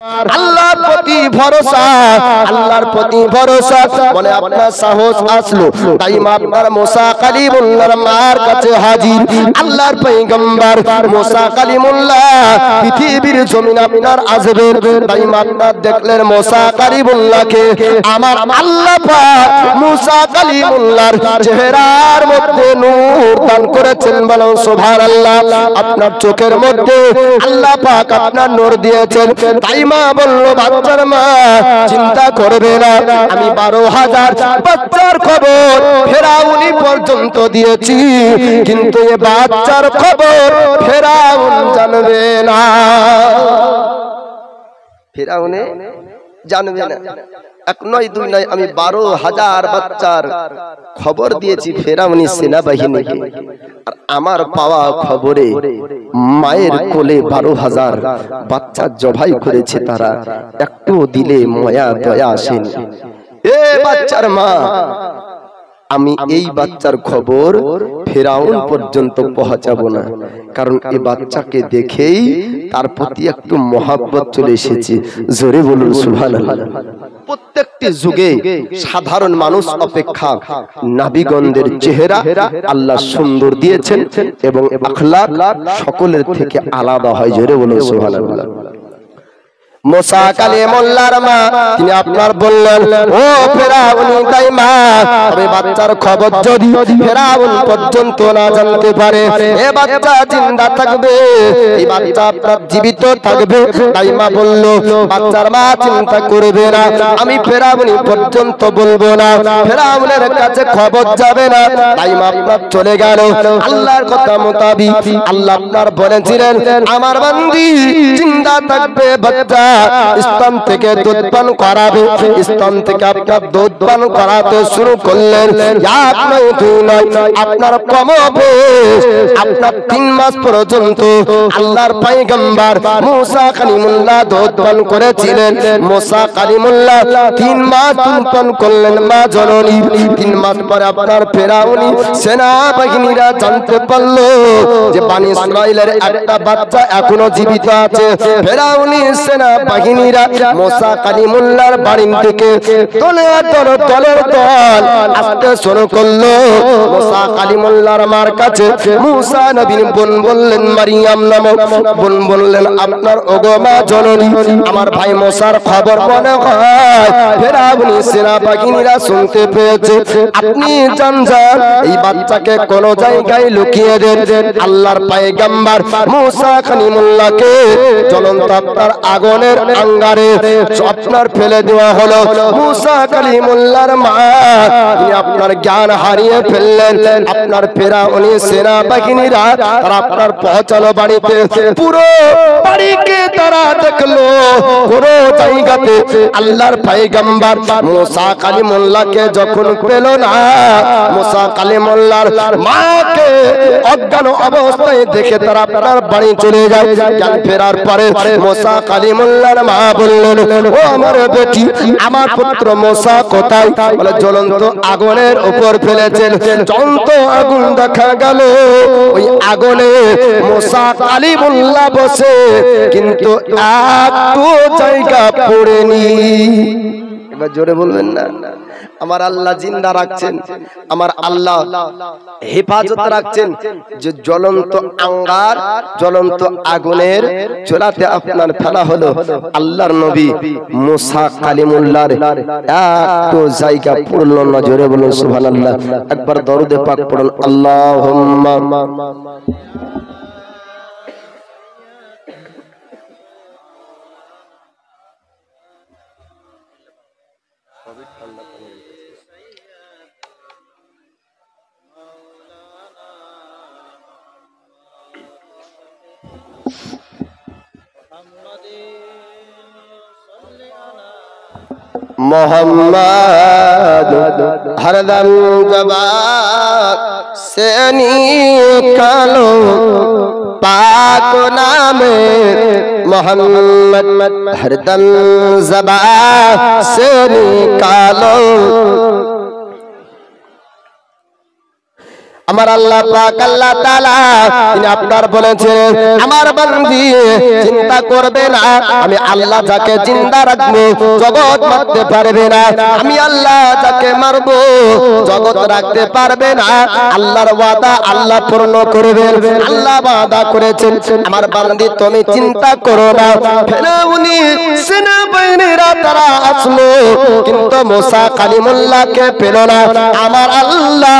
আল্লাহর প্রতি ভরসা, আল্লাহর প্রতি ভরসা। বলে আপনার সাহস আসলো তাই আপনার মুসা কালিমুল্লাহর মার কাছে হাজির। আল্লাহর পয়গম্বর মুসা কালিমুল্লাহ পৃথিবীর জমিন আপনার আসবেন, তাই আপনার দেখলেন মুসা কালিমুল্লাহকে আমার আল্লাহ পাক মুসা কালিমুল্লাহর চেহারার মধ্যে নূর দান করেছেন। বলো সুবহানাল্লাহ। আপনার চোখের মধ্যে আল্লাহ পাক আপনার নূর দিয়েছেন। তাই মা বললো বাচ্চার মা চিন্তা করবে না, আমি 12,000 বাচ্চার খবর ফেরাউনি পর্যন্ত দিয়েছি, কিন্তু এ বাচ্চার খবর ফেরাউন জানবে না, ফেরাউনে জানবে না। এক নয় দুই নয়, আমি 12,000 বাচ্চার খবর দিয়েছি ফেরাউনি সেনাবাহিনীকে। আর আমার পাওয়া খবরে মায়ের কোলে 12,000 বাচ্চা জবাই করেছে তারা, একটু দিলে মায়া দয়া আসেনি। এ বাচ্চার মা, আমি এই বাচ্চার খবর ফেরাউন পর্যন্ত পৌঁছাবো না, কারণ এই বাচ্চাকে দেখেই তার প্রতি একটু মহব্বত চলে এসেছে। জোরে বলুন সুবহানাল্লাহ। প্রত্যেকটি যুগে সাধারণ মানুষ অপেক্ষা নবীগণদের চেহারা আল্লাহ সুন্দর দিয়েছেন এবং আখলাক সকলের থেকে আলাদা হয়। জোরে বলুন সুবহানাল্লাহ। মুসা কালিমুল্লাহর মা তিনি আপনার বললেন, ও ফেরাউনি তাই মা, তবে বাচ্চার খবর যদি ফেরাউন পর্যন্ত না জানতে পারে, এ বাচ্চা জিন্দা থাকবে, এই বাচ্চা আপনার জীবিত থাকবে। তাই মা বলল, বাচ্চার মা চিন্তা করবে না, আমি ফেরাউনি পর্যন্ত বলবো না, ফেরাউনের কাছে খবর যাবে না। তাই মা আপনার চলে গেল। আল্লাহর কথা মোতাবিক আল্লাহ আপনার বলেছিলেন, আমার বান্দি জিন্দা থাকবে, বাচ্চা স্তন থেকে দুধ পান করাবে। স্তন থেকে আপনার দুধ পান করাতে শুরু করলেন। এক নয় দুই নয়, আপনার কমবে আপনার 3 মাস পর্যন্ত আল্লাহর পয়গম্বর মুসা কালিমুল্লাহ দুধ পান করেছিলেন। মুসা কালিমুল্লাহ 3 মাস দুধ পান করলেন মা জননী। 3 মাস পরে আপনার ফেরাউনি সেনাবাহিনীরা জানতে পারলো যে বনি ইসরাইলের একটা বাচ্চা এখনো জীবিত আছে। ফেরাউনি সেনা বাহিনীরা মুসা কালিমুল্লাহর বাড়ি থেকে দলের দল আসতে শুরু করলো। মুসা কালিমুল্লাহর মার কাছে মুসা নবীর বোন বললেন, মারিয়াম নামক বোন বললেন, আপনার ওগো মা জননী, আমার ভাই মুসার খবর মনে হয় ফেরাউনি সেনা বাহিনীরা শুনতে পেয়েছে, আপনি যান এই বাচ্চাকে কোন জায়গায় লুকিয়ে দেন। আল্লাহর পয়গম্বর মুসা কালিমুল্লাহকে জ্বলন্ত আপনার আগুনের আঙ্গারে আপনার ফেলে দেওয়া হলো। মুসা কালিমুল্লাহর মা তিনি আপনার জ্ঞান হারিয়ে ফেললেন। আপনার ফেরাউনি সেনা বাহিনীরা তারা আপনার পৌঁছালো বাড়িতে। পুরো বাড়িকে তারা দেখলো, পুরো জায়গাতে আল্লাহর পয়গম্বর মুসা কালিমুল্লাহকে যখন পেল না, মুসা কালিমুল্লাহর মাকে অজ্ঞান অবস্থায় দেখে তারা আপনার বাড়ি চলে যায়। জ্ঞান ফেরার পরে মুসা কালিমুল্লাহর মা বললেন, ও আমার বেটি, আমার পুত্র মুসা কোথায়? বলে জ্বলন্ত আগুনের উপর ফেলেছেন। জ্বলন্ত আগুন দেখা গেল, ওই আগুনে মুসা কালিমুল্লাহ বসে, কিন্তু একটু জায়গা পড়েনি। এবার জোরে বলবেন না। আমার আল্লাহ জিন্দা রাখছেন, আমার আল্লাহ হেফাজত রাখছেন। যে জ্বলন্ত আঙ্গার, জ্বলন্ত আগুনের চুলাতে আপনার ফেলা হলো, আল্লাহর নবী মুসা কালিমুল্লাহর একটু জায়গা পড়লো না। জোরে বলুন সুবহানাল্লাহ। একবার দরুদে পাক পড়ুন, আল্লাহুম্মা मोहम्मद हरदम जबान से निकालो पाक नामे मोहम्मद हरदम जबान से निकालो। আমার আল্লাহ পাক আল্লাহ তাআলা তিনি আপনার বলেছেন আমার বান্দি চিন্তা করবে না, আমি আল্লাহ যাকে জিন্দা রাখবো জগৎ মারতে পারবে না, আমি আল্লাহ যাকে মারবো জগৎ রাখতে পারবে না। আল্লাহর ওয়াদা আল্লাহ পূর্ণ করবেন, আল্লাহ ওয়াদা করেছেন। আমার বান্দি তুমি চিন্তা করো না। ফেরাউনি সেনাবাহিনীরা তারা আসলো কিন্তু মুসা কালিমুল্লাহকে পেল না। আমার আল্লাহ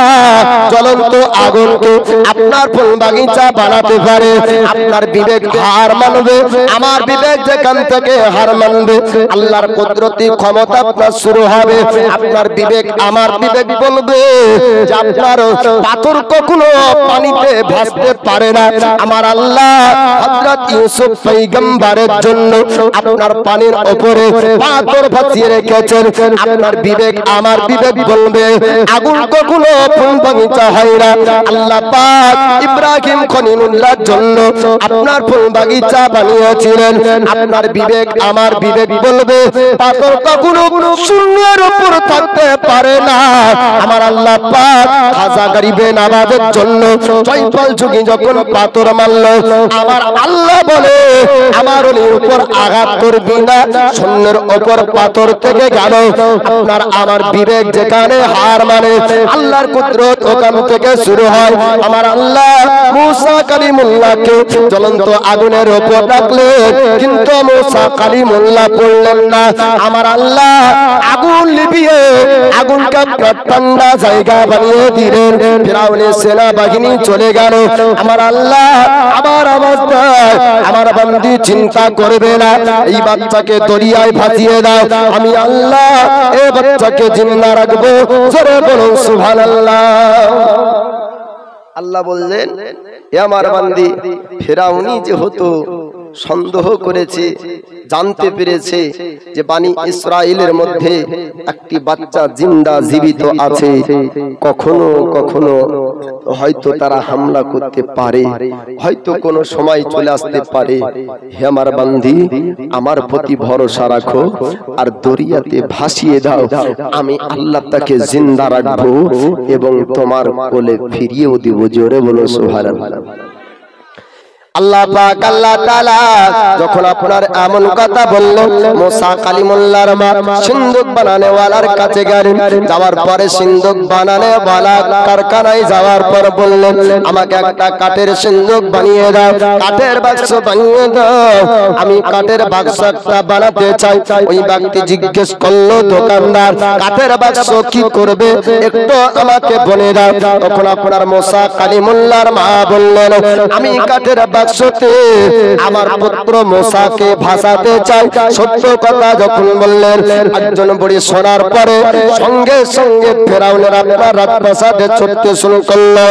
জ্বলন্ত আগুনকে আপনার ফুল বাগিচা বানাতে পারে। আপনার বিবেক হার মানবে, আমার বিবেক যেখান থেকে হার মানবে আল্লাহর কুদরতি ক্ষমতা আপনার শুরু হবে। আপনার বিবেক আমার বিবেক বলবে যে আপনার পাথর কখনো পানিতে ভাসতে পারে না। আমার আল্লাহ হযরত ইউসুফ পয়গম্বরের জন্য আপনার পানির উপরে পাথর ভাসিয়ে রেখেছেন। আপনার বিবেক আমার বিবেক বলবে আগুন কখনো ফুল বাগিচা হয় না। আল্লাহ পাক ইব্রাহিম খলিলুল্লাহর জন্য আপনার ফুল বাগিচা বানিয়েছিলেন। আপনার বিবেক আমার বিবেক বলবে পাথর কখনো শূন্যের উপর থাকতে পারে না। আমার আল্লাহ পাক খাজা গরিবে নওয়াজের জন্য জয়পাল যুগে যখন পাথর মারল, আমার আল্লাহ বলে আমার ওলির উপর আঘাত করবি না, শূন্যের উপর পাথর থেকে গেল। আপনার আমার বিবেক যেখানে হার মানে আল্লাহর কুদরত ওখান থেকে শুরু হয়। আমার আল্লাহ মুসা কালিমুল্লাহকে জ্বলন্ত আগুনের উপর রাখলেন কিন্তু মুসা কালিমুল্লাহ পড়লেন না। আমার আল্লাহ আগুন লিভিয়ে আগুনকে ঠান্ডা জায়গা বানিয়ে দিলেন। ফিরাউনের সেনাবাহিনী চলে গেল। আমার আল্লাহ আবার অবস্থায় আমার বান্দি চিন্তা করবে না, এই বাচ্চাকে দরিয়ায় ভাসিয়ে দাও, আমি আল্লাহ এই বাচ্চাকে জিন্দা রাখবো। জোরে বলুন সুবহানাল্লাহ। আল্লাহ বললেন এ আমার বান্দি ফিরাউনি যেহেতু সন্দেহ করেছে, জানতে পেরেছে যে বানি ইসরাইলের মধ্যে একটি বাচ্চা জিন্দা জীবিত আছে, কখনো কখনো হয়তো তারা হামলা করতে পারে, হয়তো কোনো সময় চলে আসতে পারে। হে আমার বান্দি আমার প্রতি ভরসা রাখো আর দরিয়াতে ভাসিয়ে দাও, আমি আল্লাহ তাকে জিন্দা রাখবো এবং তোমার কোলে ফিরিয়েও দিব। জোরে বলো সুবহানাল্লাহ। আল্লাহ পাক আল্লাহ তাআলা যখন আপনার এমন কথা বললেন, মুসা কালিমুল্লাহর মা সিন্দুক বানানে ওয়ালার কাছে গেলেন। যাওয়ার পরে সিন্দুক বানানে ওয়ালা কারখানায় যাওয়ার পর বললেন আমাকে একটা কাঠের সিন্দুক বানিয়ে দাও, কাঠের বাক্স বানিয়ে দাও, আমি কাঠের বাক্স একটা বানাতে চাই। ওই ব্যক্তি জিজ্ঞেস করলো দোকানদার কাঠের বাক্স কি করবে একটু আমাকে বলে দাও। তখন আপনার মুসা কালিমুল্লাহর মা বললেন আমি কাঠের বাক্সতে আমার পুত্র মুসাকে ভাসাতে চাই। সত্য কথা যখন বললেন একজন বুড়ি শোনার পরে সঙ্গে সঙ্গে ফেরাউনের আপনার রাজপ্রাসাদে ছুটতে শুরু করলো।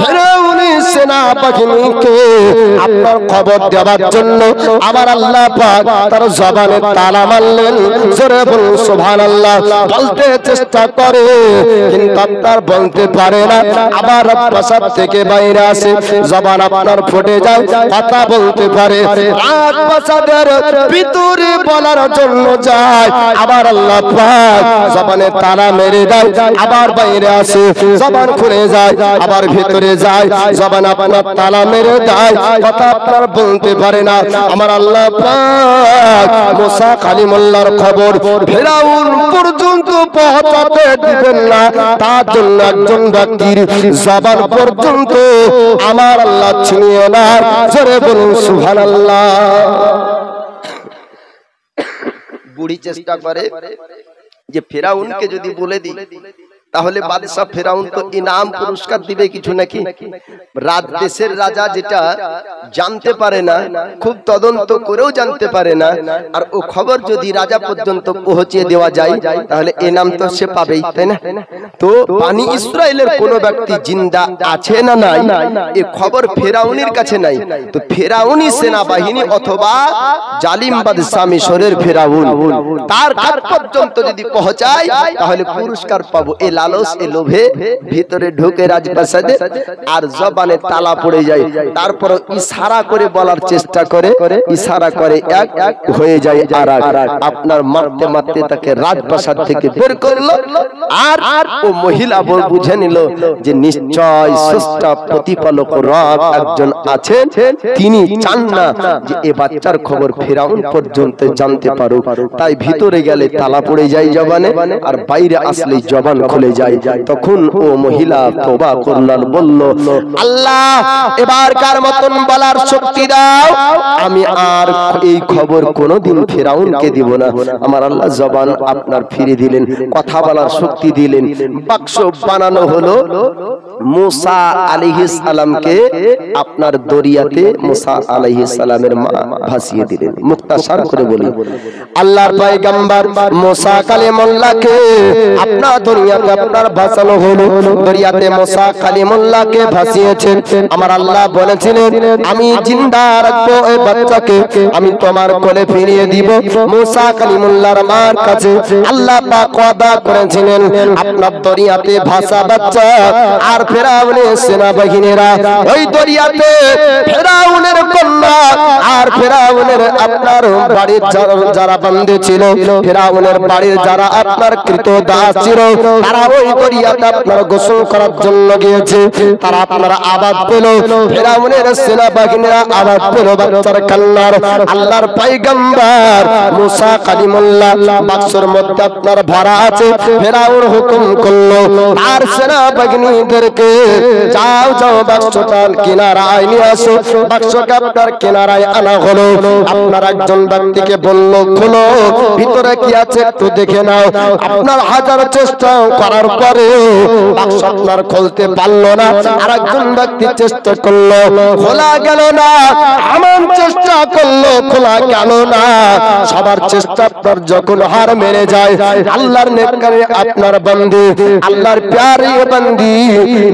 ফেরাউনি সেনাবাহিনীকে আপনার খবর দেওয়ার জন্য আমার আল্লাহ পাক তার জবানে তালা মারলেন। জোরে বলুন সুবহানাল্লাহ। বলতে চেষ্টা করে কিন্তু আপনার বলতে পারে না। আবার রাজপ্রাসাদ থেকে বাইরে আসে, জবান আপনার ফুটে যায়, কথা বলতে পারে। রাজপ্রাসাদের ভিতরে বলার জন্য যায়, আবার আল্লাহ পাক জবানে তালা মেরে দেয়। আবার বাইরে আসে, জবান খুলে যায়, আবার ভিতরে যায়, জবান আপনার তালা মেরে দেয়, কথা আপনার বলতে পারে না। আমার আল্লাহ পাক মুসা কালিমুল্লাহর খবর ফেরাউন পর্যন্ত পৌঁছাতে দিবেন না, তার জন্য একজন ব্যক্তির জবান পর্যন্ত আমার আল্লাহ ছিনিয়ে না। জোরে বলুন সুবহানাল্লাহ। বুড়ি চেষ্টা করে যে ফেরাউনকে যদি বলে দিই তাহলে বাদশা ফেরাউন তো ইনাম পুরস্কার দিবে কিছু নাকি। রাত দেশের রাজা যেটা জানতে পারে না, খুব তদন্ত করেও জানতে পারে না, আর ও খবর যদি রাজা পর্যন্ত পৌঁছে দেওয়া যায় তাহলে ইনাম তো সে পাবেই, তাই না? তো বানি ইসরাইলের কোন ব্যক্তি জিন্দা আছে না নাই এ খবর ফেরাউনের কাছে নাই। তো ফেরাউনি সেনাবাহিনী অথবা জালিম বাদশা মিশরের ফেরাউন তার কাছ পর্যন্ত যদি পৌঁছায় তাহলে পুরস্কার পাবো। এ লালস এ লোভে ভিতরে ঢুকে রাজপ্রাসাদে আর জবানে তালা পড়ে যায়। তারপর ইশারা করে বলার চেষ্টা করে, ইশারা করে এক এক হয়ে যায় আর আপনার মারতে মারতে তাকে রাজপ্রাসাদ থেকে বের করলো। আর ও মহিলা বুঝে নিল যে নিশ্চয় স্রষ্টা প্রতিপালক রব একজন আছেন, তিনি চান না যে এ বাচ্চার খবর ফেরাউন পর্যন্ত জানতে পারুক। তাই ভিতরে গেলে তালা পড়ে যায় জবানে, আর বাইরে আসলে জবান খুলে যায়। তখন ও মহিলা তওবা করল, বলল, আল্লাহ এবারকার মতন বলার শক্তি দাও, আমি আর এই খবর কোনোদিন ফেরাউনকে দিব না। আমার আল্লাহ জবান আপনার ফিরে দিলেন, কথা বলার শক্তি দিলেন। বাক্স বানানো হলো, মুসা আলাইহিস সালামকে আপনার দরিয়াতে মুসা আলাইহিস সালামের মা ভাসিয়ে দিলেন। মুক্তাসার করে বলি, আল্লাহর পয়গম্বর মুসা কালিমুল্লাহকে আপনার দরিয়াতে আপনার ভাসানো হলো। দরিয়াতে মুসা কালিমুল্লাহকে ভাসিয়েছেন। আমার আল্লাহ বলেছিলেন, আমি জিন্দা রাখবো এই বাচ্চাকে, আমি তোমার কোলে ফিরিয়ে দিব। মুসা কালিমুল্লাহর মার কাছে আল্লাহ পাক ওয়াদা করেছিলেন, আপনার দরিয়াতে ভাসা বাচ্চা আর ফেরাউনের সেনাবাহিনীরা ওই দরিয়াতে ফেরাউনের কন্যা আর ফেরাউনের আপনার বাড়ির যারা বান্দী ছিল, ফেরাউনের বাড়ির যারা আপনার কৃত দাস ছিল, তারা ওই দরিয়াতে আপনার গোসল করার জন্য গিয়েছে। তারা আপনার আবাদ পেল, ফেরাউনের সেনাবাহিনীরা আবাদ পেল বাচ্চার কান্নার। আল্লাহর পয়গম্বর মুসা কালিমুল্লাহ বাক্সের মধ্যে আপনার ভরা আছে। ফেরাউন হুকুম করলো আর সেনাবাহিনীদেরকে, যাও যাও বাক্সটার কিনারায় নিয়ে আসো। বাক্সটা আপনার কিনারায় আনা হলো। আপনার একজন ব্যক্তিকে বলল, খোলো, ভিতরে কি আছে একটু দেখে নাও। আপনার হাজার চেষ্টা করার পরে বাক্স আপনার খুলতে পারলো না। আর একজন ব্যক্তি চেষ্টা করলো, খোলা গেল না। এমন চেষ্টা করলো, খোলা গেল না। সবার চেষ্টা আপনার যখন হার মেরে যায়, আল্লাহর নেককারে আপনার বান্দী, আল্লাহর প্যারি বান্দী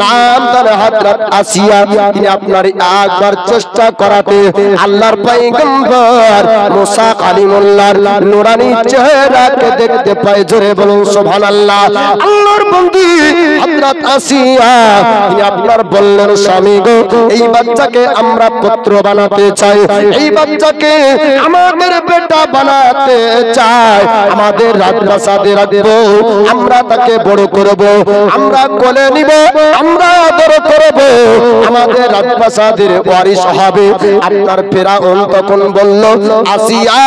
নাম তার হযরত আসিয়া, তিনি আপনার একবার চেষ্টা করাতে আল্লাহর পয়গম্বর মুসা কালিমুল্লাহর নূরানি চেহারাকে দেখতে পায়। জোরে বলুন সুবহানাল্লাহ। আল্লাহর বান্দী হযরত আসিয়া তিনি আপনার বললেন, স্বামী গো, এই বাচ্চাকে আমরা পুত্র বানাতে চাই, এই বাচ্চাকে আমাদের বেটা বানাতে চাই, আমাদের রাজপ্রাসাদে রাখবো, আমরা তাকে বড় করব, আমরা কোলে নিব, আমরা বড় করব, আমাদের রাজপ্রাসাদের ওয়ারিশ হবে। আপনার ফেরাউন তখন বলল, আসিয়া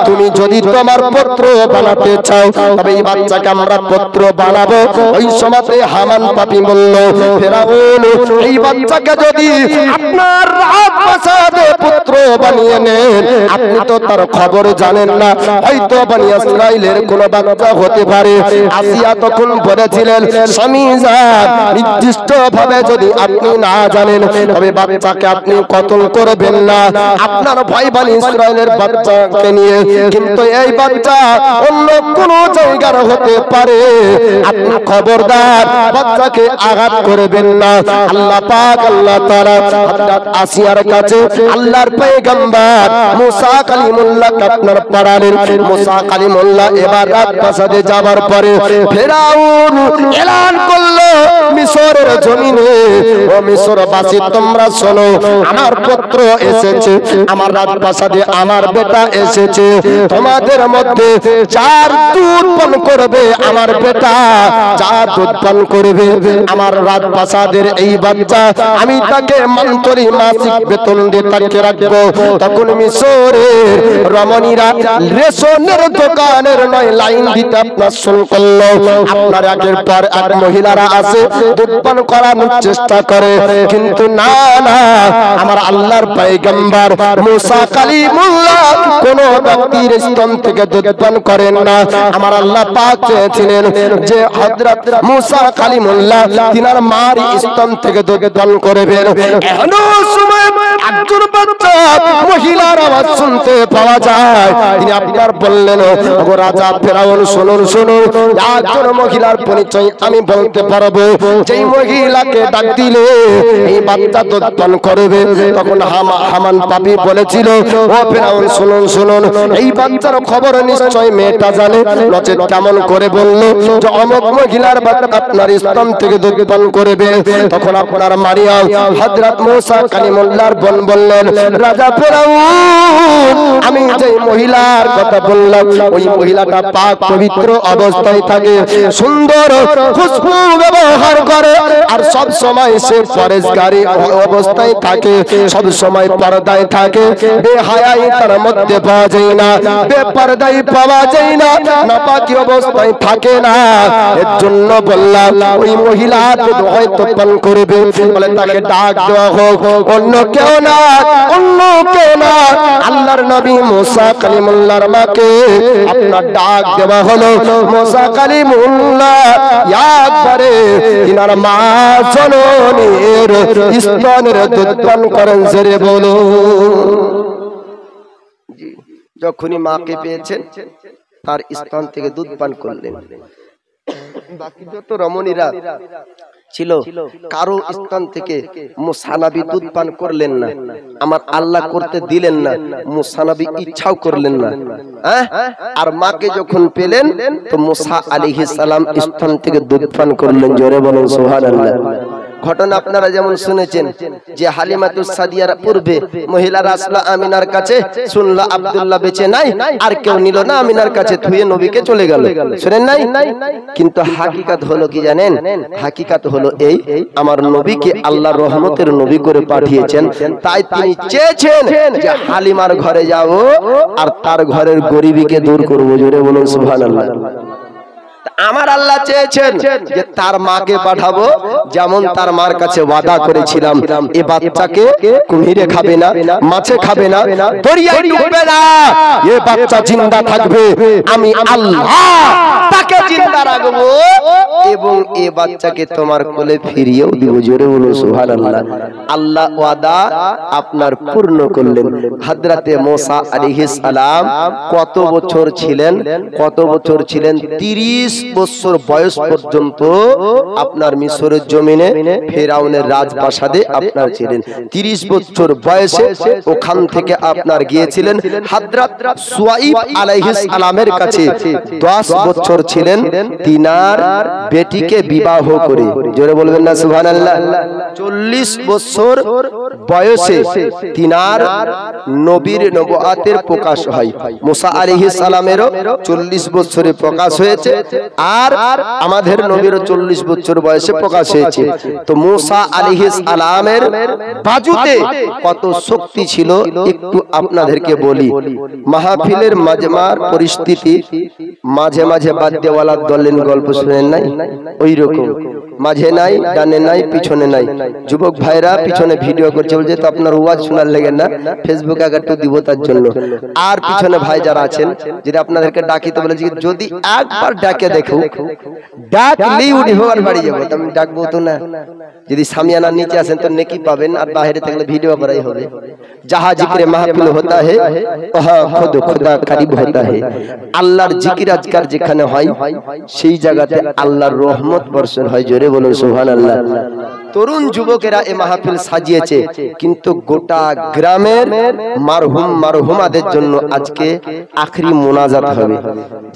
তুমি যদি তোমার পুত্র বানাতে চাও, তবে এই বাচ্চাকে আমরা পুত্র বানাবো। ওই সময়তে হামান পাপী বলল, ফেরাউন এই বাচ্চাকে যদি আপনার রাজপ্রাসাদে পুত্র বানিয়ে নেন, আপনি তো তার খবর জানেন না, হয়তো বনি ইসরাইলের কোন বাচ্চা হতে পারে। আসিয়া তখন বলেছিলেন, স্বামী যান, নির্দিষ্ট ভাবে যদি আপনি না জানেন, তবে বাচ্চাকে আপনি কতল করবেন না, আপনার ভাই বনি ইসরাইলের বাচ্চাকে নিয়ে, কিন্তু এই বাচ্চা অন্য কোন জায়গার হতে পারে, আপনি খবরদার বাচ্চাকে আঘাত করবেন না। আল্লাহ পাক আল্লাহ তাআলা হযরত আসিয়ার কাছে আল্লাহর পয়গম্বর মুসা কালিমুল্লাহ আপনার পড়ালেন। মুসা কালিমুল্লাহ এবার রাজপ্রাসাদে যাবার পরে ফেরাউন এলান করলো মিশরের জমিনে, ও মিশরবাসী তোমরা শোনো, আমার পুত্র এসেছে, আমার রাজপ্রাসাদে আমার বেটা এসেছে, তোমাদের মধ্যে যার দুধ পান করবে আমার বেটা, যার দুধ পান করবে আমার রাজপ্রাসাদের এই বাচ্চা, আমি তাকে মান্তরি মাসিক বেতন দিয়ে তাকে রাখবো। তখন মিশরের রমণীরা রেশনের দোকানের নয় লাইন দিতে আপনার শুরু করলো। আপনার আগের পর এক মহিলারা আসে, দুধ পান করানোর চেষ্টা করে, কিন্তু না না, আমার আল্লাহর পয়গম্বর মুসা কালিমুল্লাহ কোন ব্যক্তির স্তন থেকে দুধ পান করেন না। আমার আল্লাহ পাক চেয়েছিলেন যে হযরত মুসা কালিমুল্লাহ তিনার মার স্তন থেকে দুধ পান করবেন। এমন সময় একজন বাচ্চা মহিলার আওয়াজ শুনতে পাওয়া যায়। তিনি আপনার বললেন, ও রাজা ফেরাউন শুনুন শুনুন, একজন মহিলার পরিচয় আমি বলতে পারবো, যেই মহিলাকে ডাক দিলে এই বাচ্চা দুধ করবে। তখন হামান পাপী বলেছিল, ও ফেরাউন শুনুন শুনুন, এই বাচ্চার খবর নিশ্চয় মেয়েটা জানে, নচেত কেমন করে বললো যে অমুক মহিলার বাচ্চা আপনার স্তন থেকে দুধ পান করবে। তখন আপনার মারিয়াম হযরত মুসা কালিমুল্লাহর বোন বললেন, রাজা ফেরাউন, আমি যে মহিলার কথা বললাম ওই মহিলাটা পাক পবিত্র অবস্থায় থাকে, সুন্দর খুশবু ব্যবহার করে, আর সব সময় সে পরেশগারী অবস্থায় থাকে, সব সময় পর্দায় থাকে, বেহায়াই তার মধ্যে পাওয়া যায় না, বেপরদাই পাওয়া যায় না, নাপাকি অবস্থায় থাকে না। এর জন্য বললাম ওই মহিলা দুধ হয়তো পান করবে, বলে তাকে ডাক দেওয়া হোক, অন্য কেউ না, অন্য কেউ না, আল্লাহর নবী মুসা কালিমুল্লাহর মাকে আপনার ডাক দেওয়া হলো। মুসা কালিমুল্লাহ একবারে তিনার মা জননীর স্তনের দুধ পান করেন। জোরে বলো। যখনই মাকে পেয়েছেন তার স্তন থেকে দুধ পান করলেন। বাকি যত রমণীরা ছিল কারো স্তন থেকে মুসা নবী দুধ পান করলেন না, আমার আল্লাহ করতে দিলেন না, মুসা নবী ইচ্ছাও করলেন না। আর মাকে যখন পেলেন তো মুসা আলাইহিস সালাম স্তন থেকে দুধ পান করলেন। জোরে বলুন সুবহানাল্লাহ। ঘটনা আপনারা যেমন শুনেছেন যে হালিমাতুস সাদিয়ার পূর্বে মহিলারা আসলো আমিনার কাছে, শুনলো আব্দুল্লাহ বেঁচে নাই, আর কেউ নিল না, আমিনার কাছে থুয়ে নবীকে চলে গেল। শুনেন নাই? কিন্তু হাকিকাত হলো কি জানেন? হাকিকাত হলো এই, আমার নবীকে আল্লাহর রহমতের নবী করে পাঠিয়েছেন, তাই তিনি চেয়েছেন যে হালিমার ঘরে যাব আর তার ঘরের গরিবীকে দূর করব। জোরে বলুন সুবহানাল্লাহ। আমার আল্লাহ চেয়েছেন যে তার মাকে পাঠাবো, যেমন তার মার কাছে ওয়াদা করেছিলাম, এই বাচ্চাকে কুমিরে খাবে না, মাছে খাবে না, দরিয়ায় ডুববে না, এই বাচ্চা জিন্দা থাকবে, আমি আল্লাহ তাকে জিন্দা রাখবো এবং এই বাচ্চাকে তোমার কোলে ফিরিয়েও দিব। জোরে বলুন সুবহানাল্লাহ। আল্লাহ ওয়াদা আপনার পূর্ণ করলেন। হযরতে মুসা আলাইহিস সালাম কত বছর ছিলেন? কত বছর ছিলেন? 30 বছর বয়স পর্যন্ত আপনার মিশরের জমিনে ফেরাউনের রাজপ্রাসাদে আপনার ছিলেন। 30 বছর বয়সে ওখান থেকে আপনার গিয়েছিলেন হযরত সুয়াইব আলাইহিস সালামের কাছে। 10 বছর ছিলেন তিনার বেটিকে বিবাহ করে। জোরে বলবেন না সুবহানাল্লাহ। 40 বছর বয়সে তিনার নবীর নবুয়াতের প্রকাশ হয়। মুসা আলাইহিস সালামেরও 40 বছরে প্রকাশ হয়েছে, আর আমাদের নবীরও 40 বছর বয়সে প্রকাশ হয়েছে। তো মুসা আলাইহিস সালামের বাজুতে কত শক্তি ছিল একটু আপনাদেরকে বলি। মাহফিলের মাজমার পরিস্থিতি, মাঝে মাঝে বাদ্যওয়ালার দলের গল্প শুনেন নাই? ওই রকম মাঝে নাই, ডানে নাই, পিছনে নাই। যুবক ভাইরা পিছনে ভিডিও করছে, বলছে তো আপনার ওয়াজ শোনার লেগে না, ফেসবুকে একটু দিব তার জন্য। আর পিছনে ভাই যারা আছেন, যদি আপনাদেরকে ডাকি তো বলেছি যদি একবার ডাকে দেখো, ডাকলেই উঠে ভগবান বাড়ি যাবো, আমি ডাকবো তো না। যদি সামিয়ানার নিচে আসেন তো নেকি পাবেন, আর বাইরে থাকলে ভিডিও করাই হবে। যাহা জিক্রে মাহফিল হতা হে ওহা খুদ খুদা করিব হতা হে। আল্লাহর জিকির আজকার যেখানে হয় সেই জায়গাতে আল্লাহর রহমত বর্ষণ হয়। জোরে বলুন সুবহানাল্লাহ। তরুণ যুবকেরা এই মাহফিল সাজিয়েছে, কিন্তু গোটা গ্রামের মারহুম মারহুমাদের জন্য আজকে আখরি মোনাজাত হবে।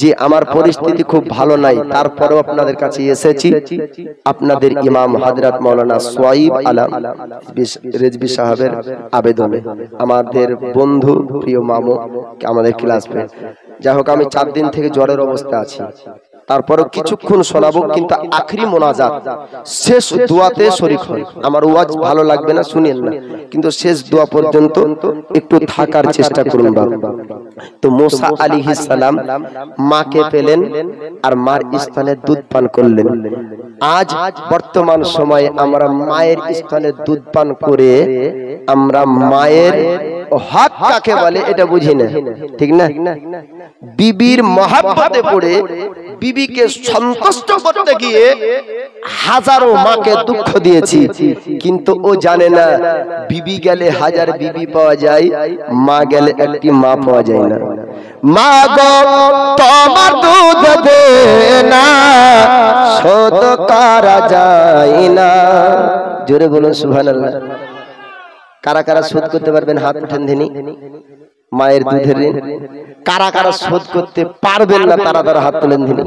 যে আমার পরিস্থিতি খুব ভালো নাই, তারপরেও আপনাদের কাছে এসেছি আপনাদের ইমাম হযরত মাওলানা সোয়াইব আলম রেজবি সাহেবের আবেদনে। আমাদের বন্ধু প্রিয় মামু, আমাদের ক্লাসমেট। যাই হোক, আমি 4 দিন থেকে জ্বরের অবস্থা আছি, তারপরে কিছুক্ষণ শোনাবো, কিন্তু আখরি মোনাজাত শেষ দোয়াতে শরীক হন। আমার ওয়াজ ভালো লাগবে না, শুনেন না, কিন্তু শেষ দোয়া পর্যন্ত একটু থাকার চেষ্টা করুন বাবা। তো মুসা আলাইহিস সালাম মাকে পেলেন আর মার স্তনে দুধ পান করলেন। আজ বর্তমান সময়ে আমরা মায়ের স্তনে দুধ পান করে আমরা মায়ের হক কাকে বলে এটা বুঝি না, ঠিক না? বিবির মহব্বতে পড়ে বিবিকে সন্তুষ্ট করতে গিয়ে হাজারো মাকে দুঃখ দিয়েছি, কিন্তু ও জানে না বিবি গেলে হাজার বিবি পাওয়া যায়, মা গেলে একটি মা পাওয়া যায় না। মা গো তোমার দুধ দে না, শোধ করা যায় না। জোরে বলুন সুবহানাল্লাহ। কারা কারা শোধ করতে পারবেন হাত উঠান দিনি। মায়ের দুধের ঋণ কারা কারা শোধ করতে পারবেন না তারা তারা হাত তুলেন দিনি।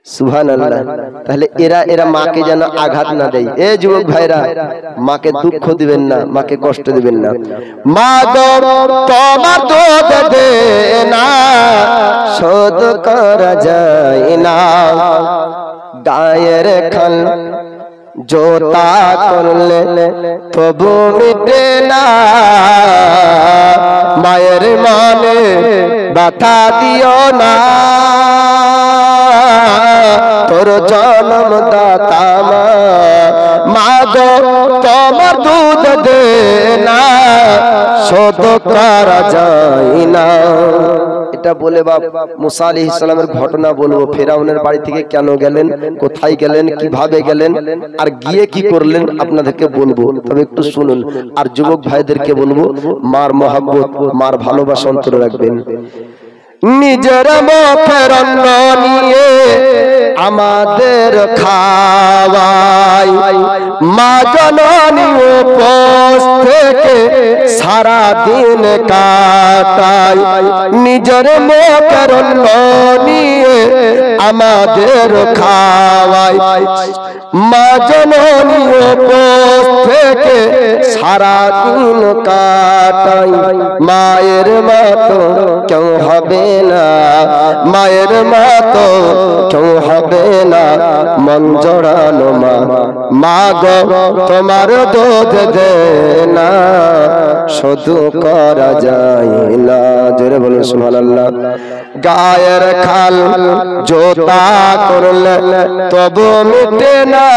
সুবহানাল্লাহ। তাহলে এরা মাকে যেন আঘাত না দেয়। এ যুবক ভাইরা, মাকে দুঃখ দিবেন না, মাকে কষ্ট দিবেন না। মা গো তোমার দুধ দে না, শোধ করা যায় না। গায়ের খাল জোতা করলে তবু মিটে না, মায়ের মানে ব্যথা দিও না। তোর জন্মদাতা মা গো তোমার দুধ দে না, শোধ করা যায় না। এটা বলে বাপ মুসা আলাইহিস সালামের ঘটনা বলবো। ফেরাউনের বাড়ি থেকে কেন গেলেন, কোথায় গেলেন, কিভাবে গেলেন, আর গিয়ে কি করলেন আপনাদেরকে বলবো, তবে একটু শুনুন। আর যুবক ভাইদেরকে বলবো মার মহব্বত, মার ভালোবাসা অন্তরে রাখবেন। নিজের মুখের অন্ন নিয়ে আমাদের খাওয়াই, মা জননী উপোস থেকে সারা দিন কাটাই। নিজের মুখের অন্ন নিয়ে আমাদের খাওয়াই, মা জননী উপোস থেকে সারা দিন কাটাই। মায়ের মতো কেউ হবে না, মায়ের মতো কেউ হবে না, মন জড়ানো মা। মা গো তোমার দুধ দে না, শুধু করা যায় না। জোরে বলুন সুবহানাল্লাহ। গায়ের খাল জোতা করলে তবু মিটে না,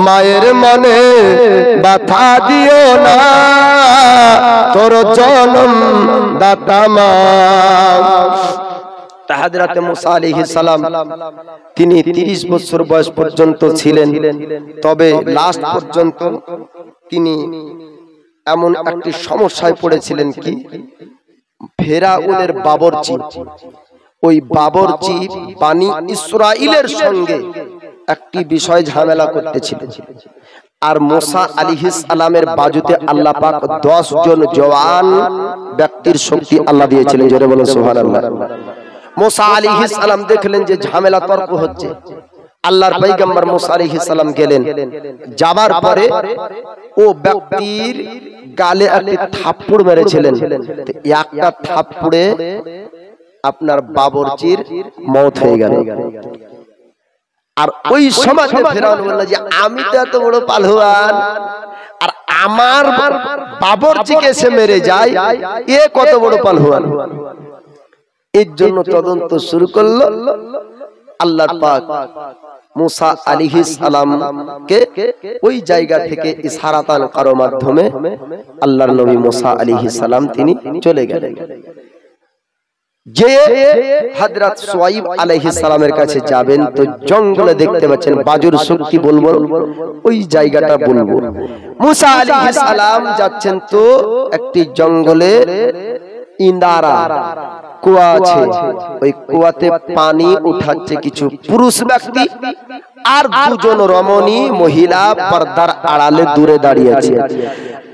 মায়ের মনে ব্যথা দিও না। তোর জন্ম দাতা মা। হযরত মুসা আলাইহিস সালাম তিনি 30 বছর বয়স পর্যন্ত ছিলেন, তবে লাস্ট পর্যন্ত তিনি এমন একটি সমস্যায় পড়েছিলেন কি, ফেরাউনের বাবরচি, ওই বাবরচি বানি ইসরাইলের সঙ্গে একটি বিষয় ঝামেলা করতেছিলেন। আর মুসা আলাইহিস সালামের বাজুতে আল্লাহ পাক 10 জন জওয়ান ব্যক্তির শক্তি আল্লাহ দিয়েছিলেন। জোরে বলুন সুবহানাল্লাহ। মুসা আলাইহিস সালাম দেখলেন যে ঝামেলা তর্ক হচ্ছে, আল্লাহর পয়গম্বর মুসা আলাইহিস সালাম গেলেন। যাবার পরে ও ব্যক্তির গালে একটি থাপ্পড় মেরেছিলেন। একটা থাপ্পড়ে আপনার বাবরচির মওত হয়ে গেল। আর ওই সময় ফেরাউন বলল যে আমি তো এত বড় পালোয়ান, আর আমার বাবরচিকে এসে মেরে যায়, এ কত বড় পালোয়ান। এর জন্য তদন্ত শুরু করলো। আল্লাহ পাক মুসা আলাইহিস সালামকে ওই জায়গা থেকে ইশারাতান কারো মাধ্যমে আল্লাহর নবী মুসা আলাইহিস সালাম তিনি চলে গেলেন। যে হযরত শুআইব আলাইহিস সালামের কাছে যাবেন তো জঙ্গলে দেখতে পাচ্ছেন বাজুর শক্তি বলবো, ওই জায়গাটা বলবো। মুসা আলাইহিস সালাম যাচ্ছেন তো একটি জঙ্গলে ইন্দারা কুয়া আছে, ওই কুয়াতে পানি উঠাচ্ছে কিছু পুরুষ ব্যক্তি, আর দুজন রমণী মহিলা পর্দার আড়ালে দূরে দাঁড়িয়ে আছে।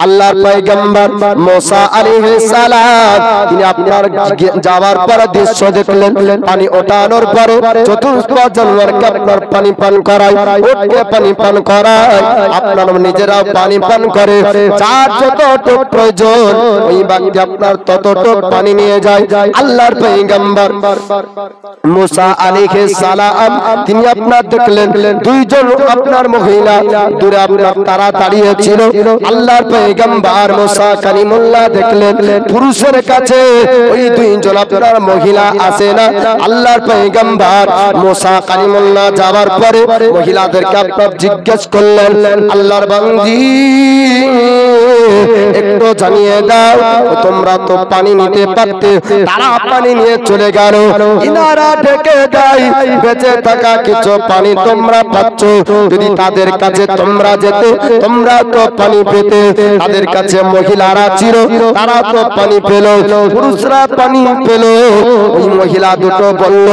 আল্লাহর পয়গম্বর মুসা আলাইহিস সালাম তিনি আপনার যাওয়ার পর দৃশ্য দেখলেন, পানি ওঠানোর পরে চতুর্থ জানোয়ারকে আপনার পানি পান করায়, ওটকে পানি পান করায়, আপনার নিজেরাও পানি পান করে, যার যতটুক প্রয়োজন ওই ব্যক্তি আপনার ততটুক পানি নিয়ে যায়। আল্লাহর পয়গম্বর মুসা আলাইহিস সালাম তিনি আপনার দেখলেন দুইজন আপনার মহিলা দূরে আপনার তারা দাঁড়িয়ে ছিল। আল্লাহর পয়গম্বর মুসা কালিমুল্লাহ দেখলেন পুরুষের কাছে ওই দুইজন আপনার মহিলা আসে না। আল্লাহর পয়গম্বর মুসা কালিমুল্লাহ যাওয়ার পরে মহিলাদেরকে আপনার জিজ্ঞেস করলেন, আল্লাহর বান্দি একটু জানিয়ে দাও, তোমরা তো পানি নিতে পারতে। তারা পানি নিয়ে চলে গেল। ইনারা ঢেকে দেয়, বেঁচে থাকা কিছু পানি তোমরা পাচ্ছ, যদি তাদের কাছে তোমরা যেতে তোমরা তো পানি পেতে। তাদের কাছে মহিলারা ছিল, তারা তো পানি পেল, পুরুষরা পানি পেল। ওই মহিলা দুটো বলল,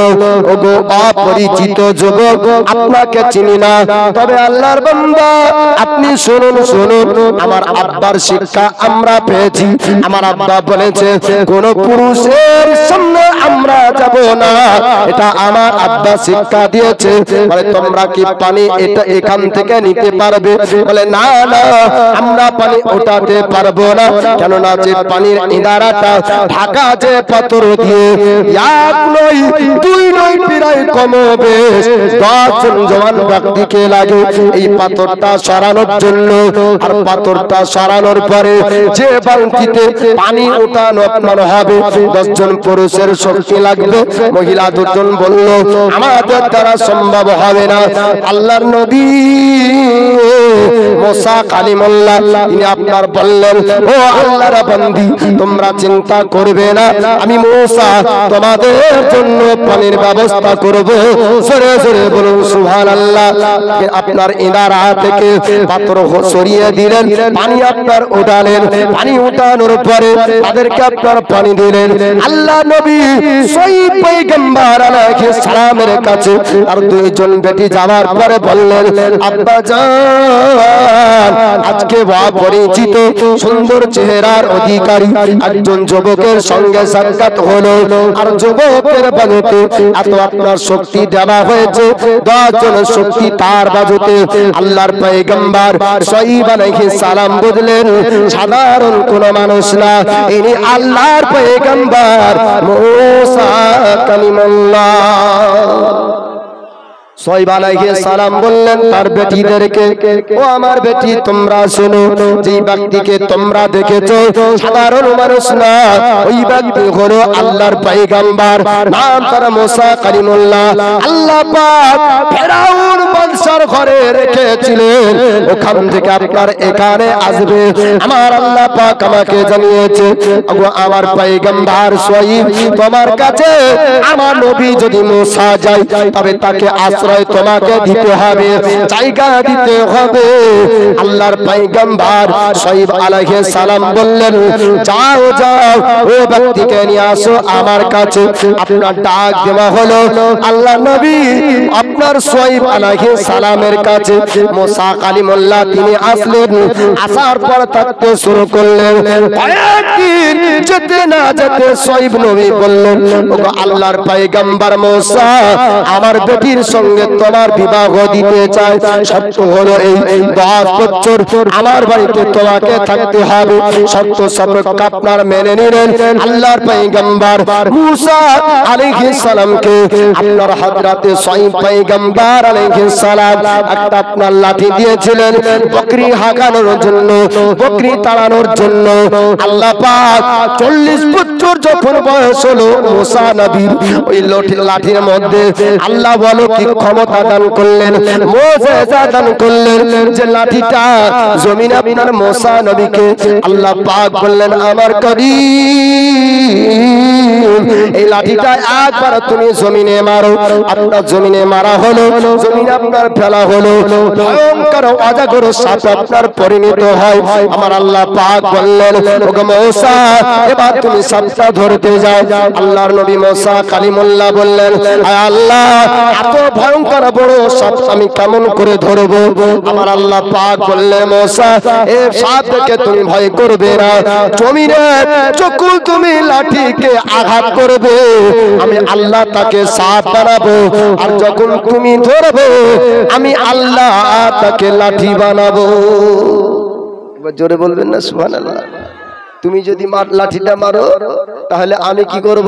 ওগো অপরিচিত যুবক, আপনাকে চিনি না, তবে আল্লাহর বান্দা আপনি শুনুন শুনুন, আমার আব্বার শিক্ষা আমরা পেয়েছি। আমার আব্বা বলেছে কোন পুরুষের সামনে আমরা যাব না, এটা আমার আব্বা শিক্ষা দিয়েছে। বলে তোমরা কি পানি এটা এখান থেকে নিতে পারবে? বলে না না, আমরা পানি ওঠাতে পারবো না, কেননা যে পানির ইনারাটা ঢাকা যে পাথর দিয়ে, এক নয় দুই নয় প্রায় কমবে 10 জন জওয়ান ব্যক্তিকে লাগে এই পাথরটা সরানোর জন্য। আর পাথরটা সরানোর পরে যে বালতিতে পানি ওঠানো আপনার হবে 10 জন পুরুষের শক্তি লাগবে। মহিলা দুজন বলল আমাদের দ্বারা সম্ভব হবে না। আল্লাহর নবী মুসা কালিমুল্লাহ তিনি আপনার বললেন, ও আল্লাহর বান্দি তোমরা চিন্তা করবে না, আমি মুসা তোমাদের জন্য পানির ব্যবস্থা করব। জোরে জোরে বলুন সুবহানাল্লাহ। আপনার ইনারা থেকে পাথর সরিয়ে দিলেন, পানি আপনার উঠালেন, পানি উঠানোর পরে তাদেরকে আপনার পানি দিলেন। আল্লাহ নবী সহিহ পয়গম্বর আলাইহিস সালামের কাছে আর দুইজন বেটি যাওয়ার পরে বললেন, আব্বা জান আজকে অপরিচিত সুন্দর চেহারার অধিকারী একজন যুবকের সঙ্গে সাক্ষাৎ হলো, আর যুবকের বাজুতে এত আপনার শক্তি দেওয়া হয়েছে, 10 জন শক্তি তার বাজুতে। আল্লাহর পয়গম্বর সহিহ আলাইহিস সালাম বুঝলেন সাধারণ কোন মানুষ না, ইনি আল্লাহর পয়গম্বর মুসা কালিমুল্লাহ। সহিহ আলাইহিস সালাম বললেন তার বেটিদেরকে, ও আমার বেটি তোমরা শোনো, যে ব্যক্তিকে তোমরা দেখেছো সাধারণ মানুষ না, ওই ব্যক্তি হলো আল্লাহর পয়গম্বর, নাম তার মুসা কালিমুল্লাহ। আল্লাহ পাক ফেরাউন বংশের ঘরে রেখেছিলেন, ওখান থেকে আপনার এখানে আসবে। আমার আল্লাহ পাক আমাকে জানিয়েছে, ওগো আমার পয়গম্বর সহিহ তোমার কাছে আমার নবী যদি মুসা যায় তবে তাকে আশ্রয় তোমাকে দিতে হবে, জায়গা দিতে হবে। আল্লাহর পয়গম্বর সহিহ আলাইহিস সালাম বললেন, যাও যাও ও ব্যক্তিকে নিয়ে আসো আমার কাছে। আপনার ডাক দেওয়া হলো, আল্লাহ নবী আপনার সহিহ আলাইহিস সালামের কাছে মুসা কালিমুল্লাহ তিনি আসলেন। আসার পর থাকতে শুরু করলেন, কয়েকদিন যেতে না যেতে সহিহ নবী বললেন, ওগো আল্লাহর পয়গম্বর মুসা আমার বেটির সঙ্গে তোমার বিবাহ দিতে চাই, শর্ত হলো এই 10 বছর আমার বাড়িতে তোমাকে থাকতে হবে। শর্ত সাপেক্ষে আপনার মেনে নিলেন। আল্লাহর পয়গম্বর মুসা আলাইহিস সালামকে আপনার হযরতে সহিহ পয়গম্বর আলাইহিস সালাম একটা আপনার লাঠি দিয়েছিলেন বকরি হাগানোর জন্য, বকরি তাড়ানোর জন্য। আল্লাহ পাক 40 বছর যখন বয়স হলো মুসা নবীর, ওই লাঠির মধ্যে আল্লাহ বলো কি ক্ষমতা দান করলেন, মুজিজা দান করলেন, যে লাঠিটা জমিনে আপনার মুসা নবীকে আল্লাহ পাক বললেন আমার করিম এই লাঠিটা একবার তুমি জমিনে মারো। আপনার জমিনে মারা হলো, জমিনে আপনার ফেলা হলো, ভয়ঙ্কর অজাগর সাপ আপনার পরিণত হয়। আমার আল্লাহ পাক বললেন, ওগো মুসা এবার তুমি সাপটা ধরতে যাও। আল্লাহর নবী মুসা কালিমুল্লাহ বললেন, আয় আল্লাহ এত ভয়ঙ্কর বড় সাপ আমি কেমন করে ধরবো? আমার আল্লাহ পাক বললেন, মুসা এই সাপ দেখে তুমি ভয় করবে না, জমিনে যখন তুমি লাঠিকে আঘাত করবে আমি আল্লাহ তাকে সাপ বানাবো, আর যখন তুমি ধরবে আমি আল্লাহ তাকে লাঠি বানাবো। এবার জোরে বলবেন না সুবহানাল্লাহ। তুমি যদি লাঠিটা মারো তাহলে আমি কি করব?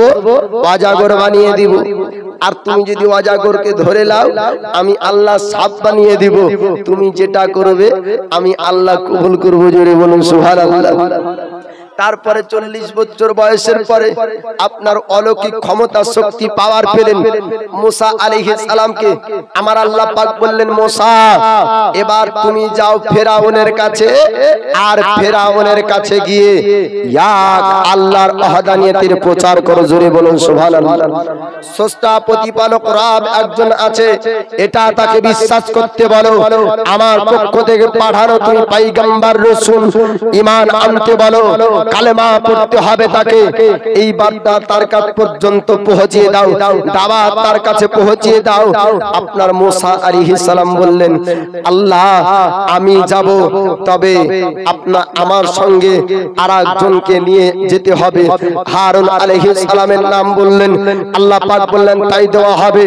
অজাগর বানিয়ে দিব। আর তুমি যদি অজাগরকে ধরে লাও আমি আল্লাহ সাপ বানিয়ে দিব। তুমি যেটা করবে আমি আল্লাহ কবুল করব। জোরে বলুন সুবহানাল্লাহ। তারপরে 40 বছর বয়সের পরে আপনার অলৌকিক ক্ষমতা শক্তি পাওয়ার পেলেন মুসা আলাইহিস সালামকে। আমার আল্লাহ পাক বললেন, মুসা এবার তুমি যাও ফেরাউনের কাছে, আর ফেরাউনের কাছে গিয়ে ইয়া আল্লাহর ওয়াহদানিয়তের প্রচার করো। জোরে বলুন সুবহানাল্লাহ। স্রষ্টা প্রতিপালক রব একজন আছে, এটা তাকে বিশ্বাস করতে বলো। আমার পক্ষ থেকে পাঠানো তুমি পয়গম্বর রাসূল, ঈমান আনতে বলো, কালেমা পড়তে হবে তাকে। এই বার্তা তার কাছ পর্যন্ত পৌঁছিয়ে দাও, দাওয়াত তার কাছে পৌঁছিয়ে দাও। আপনার মুসা আলাইহিস সালাম বললেন, আল্লাহ আমি যাব, তবে আমার সঙ্গে আরেকজনকে নিয়ে যেতে হবে। হারুন আলাইহিস সালামের নাম বললেন। আল্লাহ পাক বললেন, তাই দেওয়া হবে।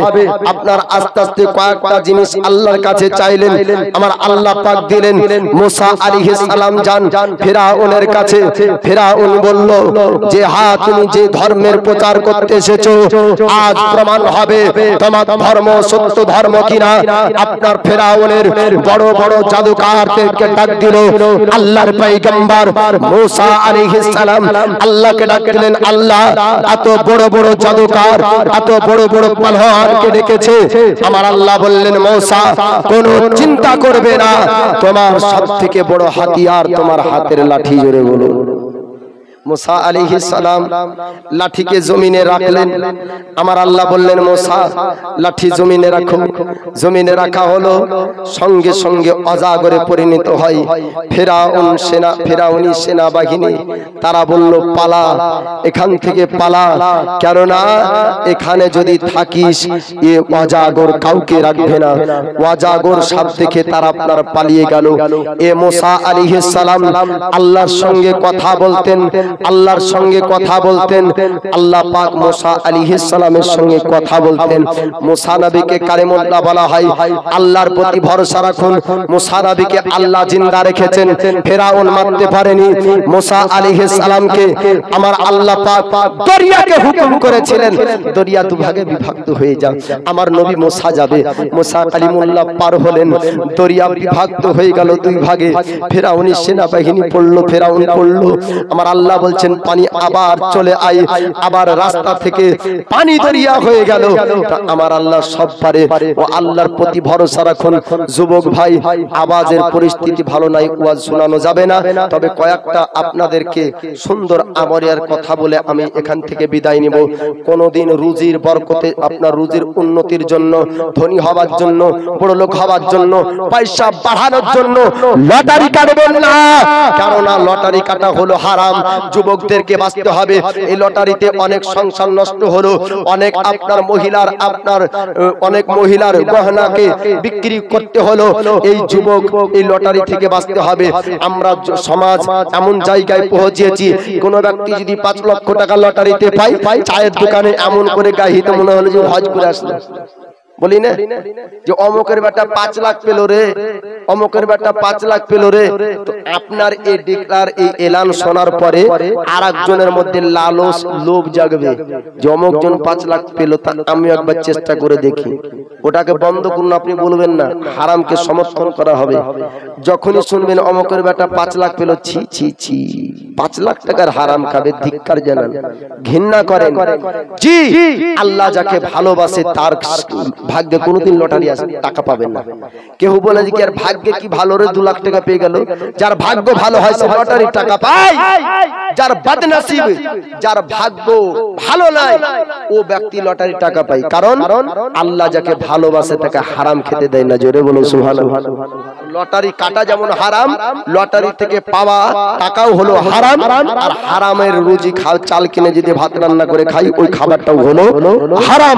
আপনার আস্তে আস্তে কয়েকটা জিনিস আল্লাহর কাছে চাইলেন, আমার আল্লাহ পাক দিলেন। মুসা আলাইহিস সালাম যান ফেরাউনের কাছে। ফেরাউন বলল যে, হ্যাঁ তুমি যে ধর্মের প্রচার করতে এসেছো, আজ প্রমাণ হবে তোমার ধর্ম সত্য ধর্ম কিনা। আপনার ফেরাউনের বড় বড় জাদুকারদেরকে ডাক দিল। আল্লাহর পয়গম্বর মুসা আলাইহিস সালাম আল্লাহকে ডাক দিলেন, আল্লাহ এত বড় বড় জাদুকার, এত বড় বড় পালোয়ানকে ডেকেছে। আমার আল্লাহ বললেন, মুসা কোনো চিন্তা করবে না, তোমার সবথেকে বড় হাতিয়ার তোমার হাতের লাঠি। জোরে বলুন। মুসা আলাইহিস সালাম লাঠিকে জমিনে রাখলেন। আমার আল্লাহ বললেন, মুসা লাঠি জমিনে রাখো। জমিনে রাখা হলো, সঙ্গে সঙ্গে অজাগরে পরিণত হয় ফেরাউনি সেনাবাহিনী। তারা বলল, পালা, এখান থেকে পালা, কেননা এখানে যদি থাকিস এ অজাগর কাউকে রাখবে না। অজাগর সাপ দেখে তারা আপনার পালিয়ে গেল। এ মুসা আলাইহিস সালাম আল্লাহর সঙ্গে কথা বলতেন, আল্লাহর সঙ্গে কথা বলতেন। আল্লাহ পাক মুসা আলাইহিস সালামের সঙ্গে কথা বলতেন। মুসা নবীকে কালিমুল্লাহ বলা হয়। আল্লাহর প্রতি ভরসা রাখুন। মুসা নবীকে আল্লাহ জিন্দা রেখেছেন, ফেরাউন মারতে পারেনি। মুসা আলাইহিস সালামকে আমার আল্লাহ পাক দরিয়াকে হুকুম করেছিলেন, দরিয়া দুভাগে বিভক্ত হয়ে যাও, আমার নবী মুসা যাবে। মুসা কালিমুল্লাহ পার হলেন, দরিয়া বিভক্ত হয়ে গেল দুই ভাগে। ফেরাউনি সেনাবাহিনী পড়লো, ফেরাউন পড়লো। আমার আল্লাহ বলছেন, পানি আবার চলে আয়। আবার রাস্তা থেকে পানি দরিয়া হয়ে গেল। আমার আল্লাহ সব পারে, ও আল্লাহর প্রতি ভরসা রাখুন। যুবক ভাই, আওয়াজের পরিস্থিতি ভালো নাই, ওয়াজ শোনানো যাবে না। তবে কয়েকটা আপনাদেরকে সুন্দর আমরিয়ার কথা বলে আমি এখান থেকে বিদায় নিব। কোনদিন রুজির বরকতে, আপনার রুজির উন্নতির জন্য, ধনী হওয়ার জন্য, বড় লোক হওয়ার জন্য, পয়সা বাড়ানোর জন্য লটারি কাটবেন না, কারণ লটারি কাটা হলো হারাম। যুবকদেরকে বাঁচতে হবে। এই লটারিতে অনেক সংসার নষ্ট হলো, অনেক আপনার মহিলার গহনাকে বিক্রি করতে হলো। এই যুবক এই লটারি থেকে বাঁচতে হবে। আমরা সমাজ এমন জায়গায় পৌঁছেছি, কোন ব্যক্তি যদি 5 লক্ষ টাকা লটারিতে পায়, চায়ের দোকানে এমন করে গাহিতে মনে হলো যে হজ করে আসলো। বলি না যে অমুকের বেটা 5 লাখ পেল রে, অমুকের বেটা 5 লাখ পেল রে। তো আপনার এই ডিক্লার, এই এলান শোনার পরে আরেকজনের মধ্যে লালস, লোভ জাগবে যে অমুকজন 5 লাখ পেল, তা আমি একবার চেষ্টা করে দেখি। ওটাকে বন্ধ করুন, আপনি বলবেন না, হারামকে সমর্থন করা হবে। যখনই শুনবেন অমুকের বেটা 5 লাখ পেল, ছি ছি ছি, 5 লাখ টাকার হারাম খাবে, ধিক্কার জানান, ঘৃণা করেন। জি, আল্লাহ যাকে ভালোবাসে তার ভাগ্যে কোনোদিন লটারি আসে টাকা পাবেন না। কেউ বলে যে কি আর ভাগ্যে কি ভালো রে 2 লাখ টাকা পেয়ে গেল। যার ভাগ্য ভালো হয় সে লটারি টাকা পায়। যার বদনসিব, যার ভাগ্য ভালো নয়, ও ব্যক্তি লটারি টাকা পায়। কারণ আল্লাহ যাকে ভালোবাসে তাকে হারাম খেতে দেয় না। জোরে বলুন সুবহানাল্লাহ। লটারি কাটা যেমন হারাম, লটারি থেকে পাওয়া টাকাও হলো হারাম। আর হারামের রুজি খাও, চাল কিনে যদি ভাত রান্না করে খাই, ওই খাবারটাও হলো হারাম।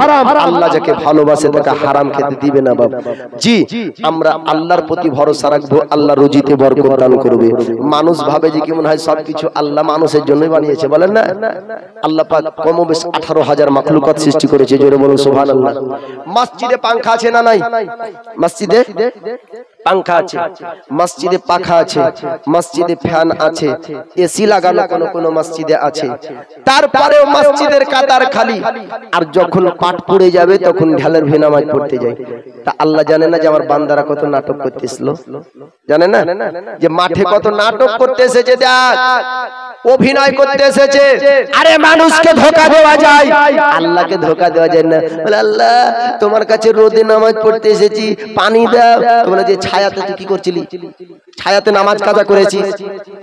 আল্লাহ যাকে ভালোবাসে তাকে হারাম খেতে দিবে না বাবা। জি, আমরা আল্লাহর প্রতি ভরসা রাখবো, আল্লাহ রুজিতে বরকত দান করবে। মানুষ ভাবে যে কি মনে হয় সবকিছু আল্লাহ মানুষের জন্যই বানিয়েছে, বলেন না? আল্লাহ পাক কমবেশ 18,000 মাখলুকাত সৃষ্টি করেছে। জোরে বলুন সুবহানাল্লাহ। মসজিদে পাঙ্খা আছে না নাই? মসজিদে পাঙ্খা আছে, মসজিদে পাখা আছে, মসজিদে ফ্যান আছে, এসি লাগানো কোন কোন মসজিদে আছে, তারপরেও মসজিদের কাতার খালি। আর যখন পাট পড়ে যাবে তখন ঢালের ভে নামাজ পড়তে যায়। তা আল্লাহ জানে না যে আমার বান্দারা কত নাটক করতেছিল? জানে না যে মাঠে কত নাটক করতে এসেছে, দেখ অভিনয় করতে এসেছে। আরে মানুষকে ধোঁকা দেওয়া যায়, আল্লাহকে ধোঁকা দেওয়া যায় না। বলে আল্লাহ তোমার কাছে রোদে নামাজ পড়তে এসেছি, পানি দাও। বলে যে ছায়াতে তুই কি করছিলি? ছায়াতে নামাজ কাজা করেছিস,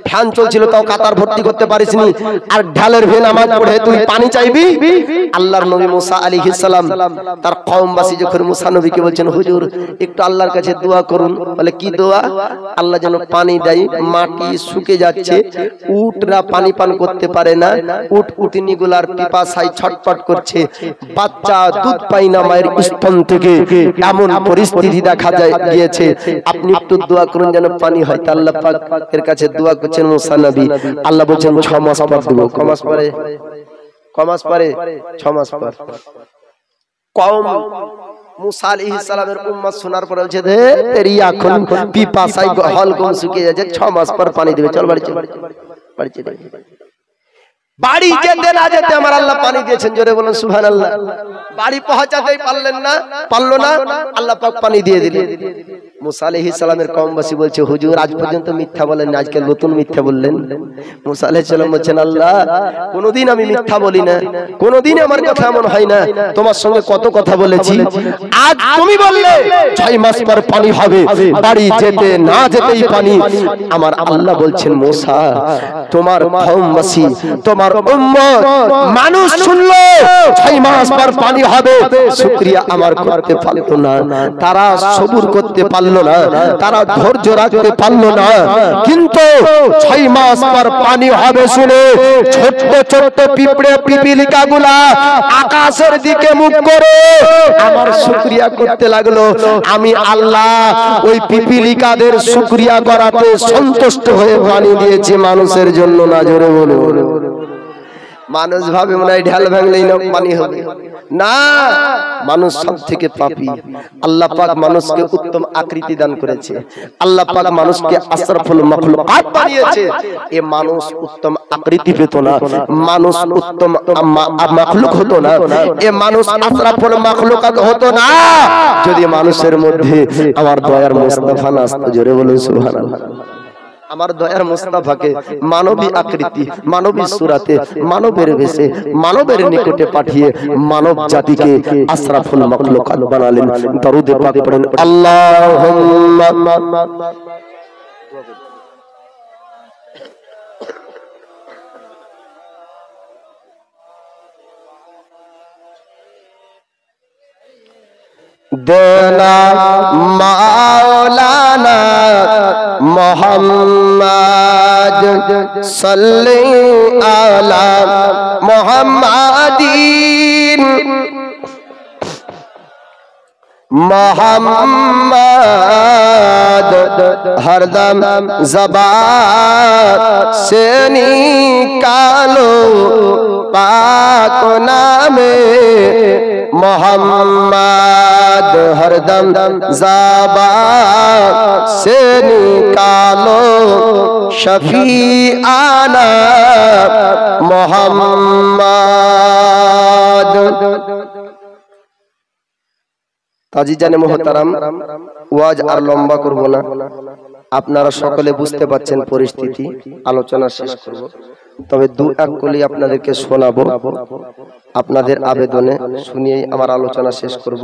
ফ্যান চলছিল তাও কাতার ভর্তি করতে পারিসনি, আর ঢালের ভে নামাজ পড়ে তুই পানি চাইবি? আল্লাহর নবী মুসা আলাইহিস সালাম তার কওমবাসী যখন মুসা নবীকে বলছেন হুজুর একটু আল্লাহর কাছে দোয়া করুন। বলে কি দোয়া? আল্লাহ যেন পানি দেয়, মাটি শুকিয়ে যাচ্ছে, উটরা পানি পান করতে পারে না, উট উটনি গুলার পিপাসায় ছটফট করছে, বাচ্চা দুধ পায় না মায়ের স্তন থেকে, এমন পরিস্থিতি দেখা গিয়েছে, আপনি একটু দোয়া করুন যেন পানি হয়। তা আল্লাহ পাক এর কাছে দোয়া করছেন মুসা নবী। আল্লাহ বলছেন 6 মাস পর দেব। কমাস পরে 6 মাস পর কওম মুসা আলাইহিস সালামের উম্মত শোনার পরে বলছে দে তেরি এখন পিপাসায় হলকম শুকিয়ে যাচ্ছে, 6 মাস পর পানি দেবে, চল বাড়ি চল, বাড়ি চল। বাড়ি যেতে না যেতে আমার আল্লাহ পানি দিয়েছেন, জোরে বলুন সুবহানাল্লাহ। বাড়ি পৌঁছাতেই পারলো না, আল্লাহ পাক পানি দিয়ে দিলেন। মুসা আলাইহিস সালামের কওমবাসী বলছে হুজুর আজ পর্যন্ত মিথ্যা বলেন, আজকে নতুন মিথ্যা বললেন। মুসা আলাইহিস সালাম বলছেন আল্লাহ কোনদিন আমি মিথ্যা বলি না, কোনদিন আমার কথা এমন হয় না, তোমার সঙ্গে কত কথা বলেছি, আজ তুমি বললে 6 মাস পর পানি হবে, বাড়ি যেতে না যেতেই পানি। আমার আল্লাহ বলছেন মুসা তোমার কওমবাসী তোমার উম্মত মানুষ শুনলো 6 মাস পর পানি হবে, শুকরিয়া আমার করতে পারলো না, তারা সবুর করতে পারলো না, তারা ধৈর্য রাখতে পারলো না, কিন্তু 6 মাস পর পানি হবে শুনে ছোট্ট ছোট্ট পিঁপড়ে পিপিলিকা গুলা আকাশের দিকে মুখ করে আমার শুকরিয়া করতে লাগলো। আমি আল্লাহ ওই পিপিলিকাদের শুকরিয়া করাতে সন্তুষ্ট হয়ে পানি দিয়েছি মানুষের জন্য না, জোরে বলুন। মানুষ ভাবে মনে হয় ঢাল ভাঙলেই না পানি হবে, না, মানুষ সব থেকে পাপী। আল্লাহ পাক মানুষকে উত্তম আকৃতি দান করেছে, আল্লাহ পাক মানুষকে আশরাফুল মাখলুকাত বানিয়েছে। এ মানুষ উত্তম আকৃতি পেত না, মানুষ উত্তম মাখলুক হতো না, এ মানুষ আশরাফুল মাখলুকাত হতো না যদি মানুষের মধ্যে আমার দয়ার মুস্তাফা না আসতো, জোরে বলুন সুবহানাল্লাহ। আমার দয়ার মুস্তাফাকে মানবী আকৃতি, মানবী সুরাতে, মানবের বেশে, মানবের নিকটে পাঠিয়ে মানব জাতিকে আশরাফুল মাখলুকাত বানালেন। দরুদে পাক পড়েন আল্লাহুম্মা দেনা মাওলানা মোহাম্মদ সাল্লি আলা মুহাম্মাদিন মোহাম্মদ হরদম জবান সে নিকালো পাক নামে মোহাম্মদ হরদম জবান সে নিকালো শফিআনা মোহাম্মদ। তাজিজানে মোহতারাম, ওয়াজ আর লম্বা করব না, আপনারা সকলে বুঝতে পাচ্ছেন পরিস্থিতি, আলোচনা শেষ করব, তবে 2-1 কলি আপনাদেরকে শোনাবো, আপনাদের আবেদনে শুনিয়ে আমার আলোচনা শেষ করব।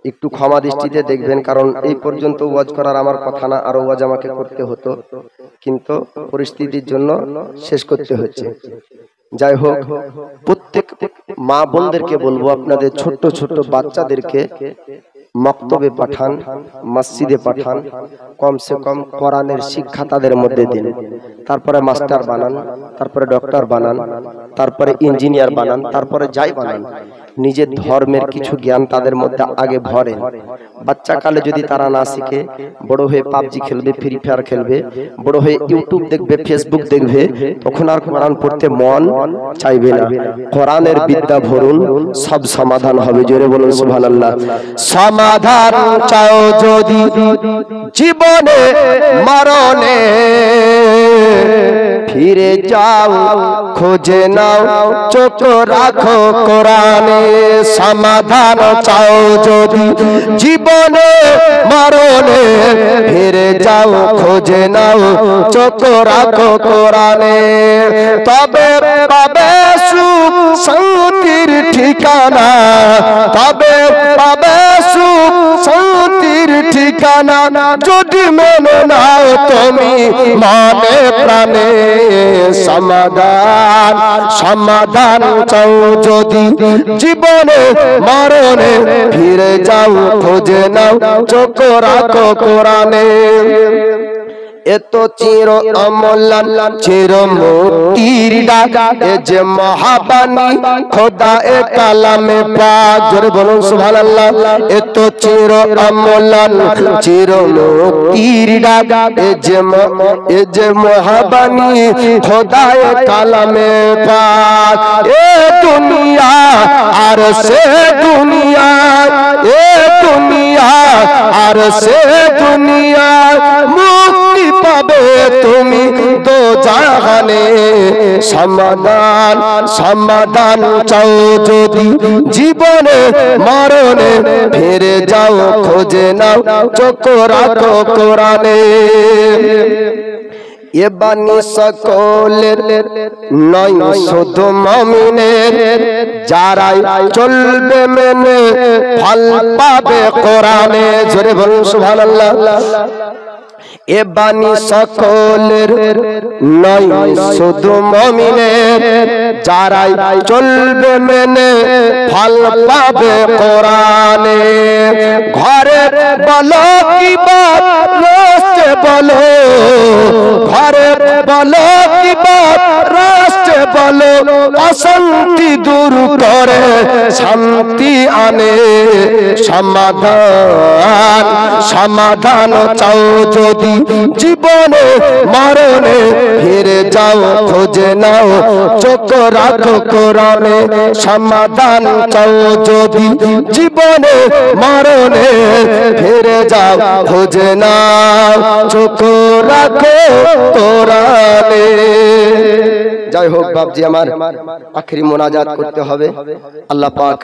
একটু ক্ষমা দৃষ্টিতে দেখবেন, কারণ এই পর্যন্ত ওয়াজ করার আমার কথা না, আরো ওয়াজ আমাকে করতে হতো, কিন্তু পরিস্থিতির জন্য শেষ করতে হচ্ছে। যাই হোক, প্রত্যেক মা বোনদেরকে বলবো আপনাদের ছোট্ট ছোট্ট বাচ্চাদেরকে মক্তবে পাঠান, মসজিদে পাঠান, কমসে কম কোরআনের শিক্ষা তাদের মধ্যে দিন, তারপরে মাস্টার বানান, তারপরে ডক্টর বানান, তারপরে ইঞ্জিনিয়ার বানান, তারপরে যাই বানান, নিজের ধর্মের কিছু জ্ঞান তাদের মধ্যে আগে ভরেন। বাচ্চা কালে যদি তারা না শিখে, বড় হয়ে পাবজি খেলবে, ফ্রি ফায়ার খেলবে, বড় হয়ে ইউটিউব দেখবে, ফেসবুক দেখবে, তখন আর কোরআন পড়তে মন চাইবে না। কোরআনের বিদ্যা ভরুন, সব সমাধান হবে। জোরে বলুন সুবহানাল্লাহ। সমাধান চাও যদি জীবনে মরণে, ফিরে যাও খোঁজে নাও চোখ রাখো কোরআনে। সমাধান চাও যদি জীবনে মরণে, ফিরে যাও খোঁজে নাও চোখ রাখো কোরআনে। তবে পাবে সুখ শান্তির ঠিকানা, তবে পাবে সুখ শান্তির ঠিকানা, যদি মেনে নাও তুমি মনে প্রাণে। সমাধান সমাধান চাও যদি জীবনে মরণে, ফিরে যাও খোঁজে নাও চোখ রাখো কোরআনে। এত চির অমলান চির মুক্তির ডাক, এ যে মহাবাণী খোদা এ কালামে পাক। জোরে বলুন সুবহানাল্লাহ। এত চির অমলান চির মুক্তির ডাক, এ যে মহাবাণী খোদা এ কালামে পাক। এ দুনিয়া আর সে দুনিয়া, এ দুনিয়া আর সে দুনিয়া, মুক্তি পাবে তুমি দো জাহানে। সমাধান সমাধান চাও যদি জীবনে মরণে, ফিরে যাও খোঁজে নাও চোখ রাখো কোরআনে। এ বাণী সকলের নয় শুধু মুমিনের, যারাই চলবে মেনে ফল পাবে কোরআনে। জোরে বলুন সুবহানাল্লাহ। এ বাণী সকলের নয় শুধু মুমিনের, যারাই চলবে মেনে ফল পাবে কোরআনে। ঘরে বলো কি বাত রাস্তে বলো, ঘরে বলো কি বাত রাস্তে বলো, অশান্তি দূর করে শান্তি আনে। সমাধান সমাধান চাও যদি জীবনে মরণে, ফিরে যাও খোঁজে নাও চোখ রাখো কোরআনে। সমাধান চাও যদি জীবনে মরণে, ফিরে যাও খোঁজে নাও চোখ রাখো কোরআনে। যাই হোক বাপজি, আমার আখেরি মোনাজাত করতে হবে। আল্লাহ পাক